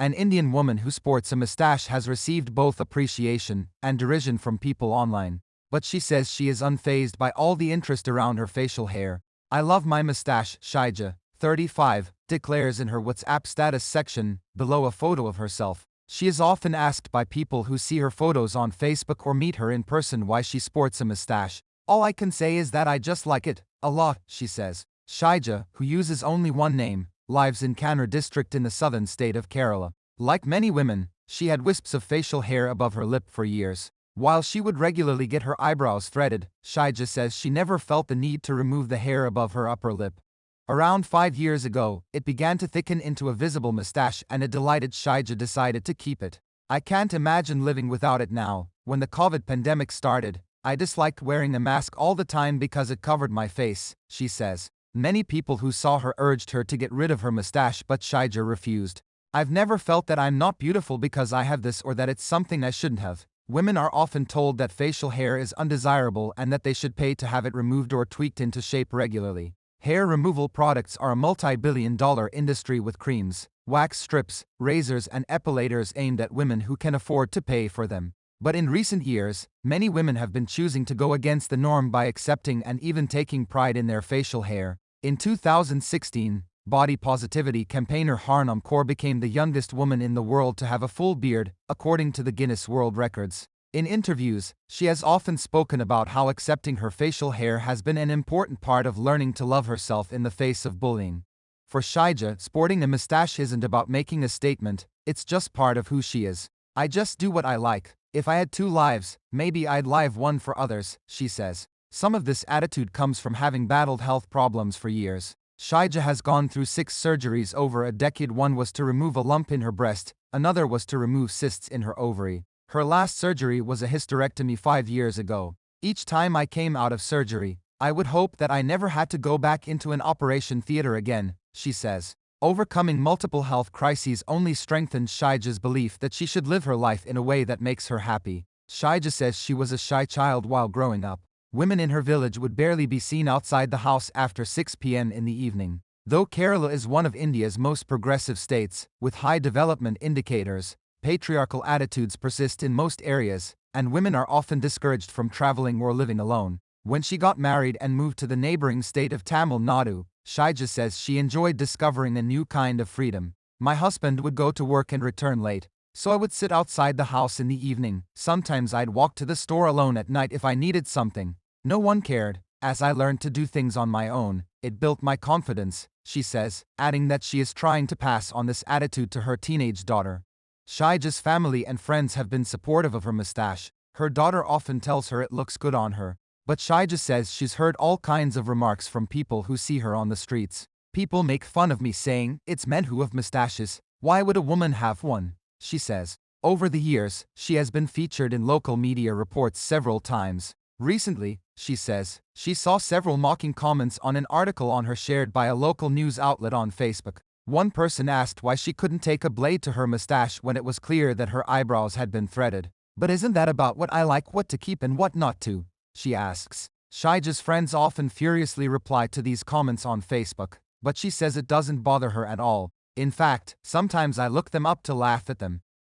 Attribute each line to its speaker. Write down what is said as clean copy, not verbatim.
Speaker 1: An Indian woman who sports a mustache has received both appreciation and derision from people online. But she says she is unfazed by all the interest around her facial hair. "I love my mustache," Shaija, 35, declares in her WhatsApp status section, below a photo of herself. She is often asked by people who see her photos on Facebook or meet her in person why she sports a mustache. "All I can say is that I just like it, a lot," she says. Shaija, who uses only one name, lives in Kannur district in the southern state of Kerala. Like many women, she had wisps of facial hair above her lip for years. While she would regularly get her eyebrows threaded, Shaija says she never felt the need to remove the hair above her upper lip. Around 5 years ago, it began to thicken into a visible mustache and a delighted Shaija decided to keep it. "I can't imagine living without it now. When the COVID pandemic started, I disliked wearing a mask all the time because it covered my face," she says. Many people who saw her urged her to get rid of her mustache, but Shaija refused. "I've never felt that I'm not beautiful because I have this or that it's something I shouldn't have." Women are often told that facial hair is undesirable and that they should pay to have it removed or tweaked into shape regularly. Hair removal products are a multi-billion-dollar industry with creams, wax strips, razors and epilators aimed at women who can afford to pay for them. But in recent years, many women have been choosing to go against the norm by accepting and even taking pride in their facial hair. In 2016, body positivity campaigner Harnam Kaur became the youngest woman in the world to have a full beard, according to the Guinness World Records. In interviews, she has often spoken about how accepting her facial hair has been an important part of learning to love herself in the face of bullying. For Shaija, sporting a mustache isn't about making a statement, it's just part of who she is. "I just do what I like. If I had 2 lives, maybe I'd live one for others," she says. Some of this attitude comes from having battled health problems for years. Shaija has gone through 6 surgeries over a decade. One was to remove a lump in her breast, another was to remove cysts in her ovary. Her last surgery was a hysterectomy 5 years ago. "Each time I came out of surgery, I would hope that I never had to go back into an operation theater again," she says. Overcoming multiple health crises only strengthened Shaija's belief that she should live her life in a way that makes her happy. Shaija says she was a shy child while growing up. Women in her village would barely be seen outside the house after 6 p.m. in the evening. Though Kerala is one of India's most progressive states, with high development indicators, patriarchal attitudes persist in most areas, and women are often discouraged from traveling or living alone. When she got married and moved to the neighboring state of Tamil Nadu, Shaija says she enjoyed discovering a new kind of freedom. "My husband would go to work and return late, so I would sit outside the house in the evening. Sometimes I'd walk to the store alone at night if I needed something. No one cared. As I learned to do things on my own, it built my confidence," she says, adding that she is trying to pass on this attitude to her teenage daughter. Shaija's family and friends have been supportive of her mustache. Her daughter often tells her it looks good on her. But Shaija says she's heard all kinds of remarks from people who see her on the streets. "People make fun of me saying, 'It's men who have mustaches. Why would a woman have one?'" she says. Over the years, she has been featured in local media reports several times. Recently, she says, she saw several mocking comments on an article on her shared by a local news outlet on Facebook. One person asked why she couldn't take a blade to her mustache when it was clear that her eyebrows had been threaded. "But isn't that about what I like, what to keep and what not to?" she asks. Shaija's friends often furiously reply to these comments on Facebook, but she says it doesn't bother her at all. "In fact, sometimes I look them up to laugh at them.